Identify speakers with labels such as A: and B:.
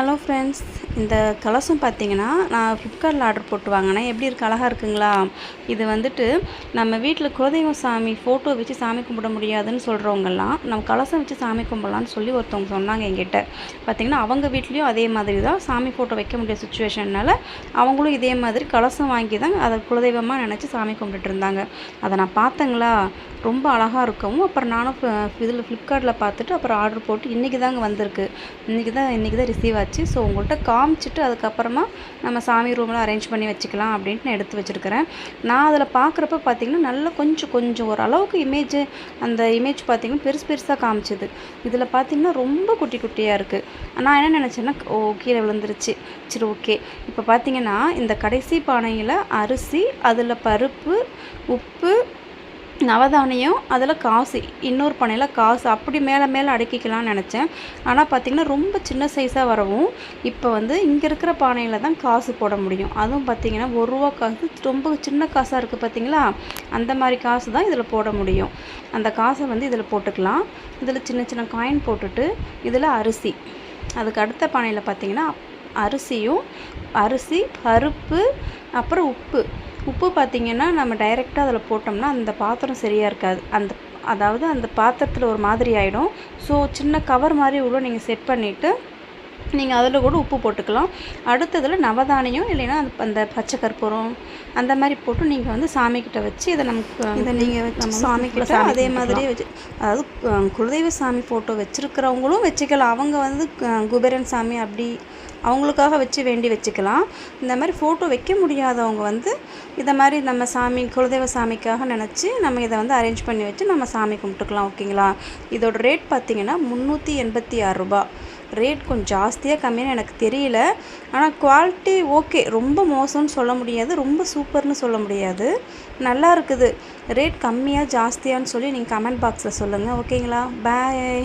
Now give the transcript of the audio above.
A: Hello friends, இந்த கலசம் பார்த்தீங்கன்னா நான் ஃப்ளிப்கார்ட்டில் ஆர்டர் போட்டு வாங்கினேன். எப்படி இருக்குது, அழகாக இருக்குங்களா? இது வந்துட்டு நம்ம வீட்டில் குலதெய்வம் சாமி ஃபோட்டோ வச்சு சாமி கும்பிட முடியாதுன்னு சொல்கிறவங்கெல்லாம் நம்ம கலசம் வச்சு சாமி கும்பிடலான்னு சொல்லி ஒருத்தவங்க சொன்னாங்க என்கிட்ட. பார்த்திங்கன்னா அவங்க வீட்லேயும் அதே மாதிரி தான் சாமி ஃபோட்டோ வைக்க முடியாத சுச்சுவேஷன்னால் அவங்களும் இதே மாதிரி கலசம் வாங்கி தான் அதை குலதெய்வமாக நினச்சி சாமி கும்பிட்டுட்டு இருந்தாங்க. அதை நான் பார்த்தங்களா, ரொம்ப அழகாக இருக்கவும் அப்புறம் நானும் இதில் ஃப்ளிப்கார்ட்டில் பார்த்துட்டு அப்புறம் ஆர்டர் போட்டு இன்றைக்கி தாங்க வந்திருக்கு. இன்றைக்கி தான் ரிசீவ் ஆச்சு. ஸோ உங்கள்கிட்ட காமிச்சிட்டு அதுக்கப்புறமா நம்ம சாமி ரூமில் அரேஞ்ச் பண்ணி வச்சுக்கலாம் அப்படின்ட்டு நான் எடுத்து வச்சுருக்கிறேன். நான் அதில் பார்க்குறப்ப பார்த்திங்கன்னா நல்லா கொஞ்சம் ஓரளவுக்கு அந்த இமேஜ் பார்த்திங்கன்னா பெருசாக காமிச்சிது. இதில் பார்த்திங்கன்னா ரொம்ப குட்டி குட்டியாக இருக்குது. நான் என்ன நினச்சேன்னா, கீழே விழுந்துருச்சு. சரி, ஓகே. இப்போ பார்த்திங்கன்னா இந்த கடைசி பானையில் அரிசி, அதில் பருப்பு, உப்பு, நவதானியம், அதில் காசு, இன்னொரு பானையில் காசு, அப்படி மேலே அடுக்கிக்கலாம்னு நினச்சேன். ஆனால் பார்த்திங்கன்னா ரொம்ப சின்ன சைஸாக வரவும் இப்போ இங்கே இருக்கிற பானையில் தான் காசு போட முடியும். அதுவும் பார்த்திங்கன்னா ₹1 காசு, ரொம்ப சின்ன காசாக இருக்குது பார்த்திங்களா, அந்த மாதிரி காசு தான் இதில் போட முடியும். அந்த காசை இதில் போட்டுக்கலாம். இதில் சின்ன காயின் போட்டுட்டு இதில் அரிசி, அதுக்கு அடுத்த பானையில் பார்த்திங்கன்னா அரிசி, பருப்பு, அப்புறம் உப்பு பார்த்திங்கன்னா நம்ம டைரெக்டாக அதில் போட்டோம்னா அந்த பாத்திரம் சரியாக இருக்காது. அதாவது அந்த பாத்திரத்தில் ஒரு மாதிரி ஆகிடும். ஸோ சின்ன கவர் மாதிரி உள்ள நீங்கள் செட் பண்ணிவிட்டு நீங்கள் அதில் கூட உப்பு போட்டுக்கலாம். அடுத்ததில் நவதானியம் இல்லைன்னா அந்த பச்சை கற்பூரம் அந்த மாதிரி போட்டு நீங்கள் சாமிக்கிட்ட வச்சு இதை நீங்கள் வச்சு சாமிக்கிட்ட அதே மாதிரி வச்சு, அதாவது குலதெய்வ சாமி ஃபோட்டோ வச்சுருக்கிறவங்களும் வச்சுக்கலாம். அவங்க குபேரன் சாமி அப்படி அவங்களுக்காக வச்சு வேண்டி வச்சுக்கலாம். இந்த மாதிரி ஃபோட்டோ வைக்க முடியாதவங்க இதை மாதிரி நம்ம குலதெய்வ சாமிக்காக நினச்சி நம்ம இதை அரேஞ்ச் பண்ணி வச்சு நம்ம சாமி கும்பிட்டுக்கலாம். ஓகேங்களா? இதோட ரேட் பார்த்திங்கன்னா ₹386. ரேட் கொஞ்சம் ஜாஸ்தியாக கம்மியாக எனக்கு தெரியல. ஆனால் குவாலிட்டி ஓகே, ரொம்ப மோசம்னு சொல்ல முடியாது, ரொம்ப சூப்பர்னு சொல்ல முடியாது, நல்லா இருக்குது. ரேட் கம்மியாக ஜாஸ்தியான்னு சொல்லி நீங்கள் கமெண்ட் பாக்ஸில் சொல்லுங்கள். ஓகேங்களா? பாய்.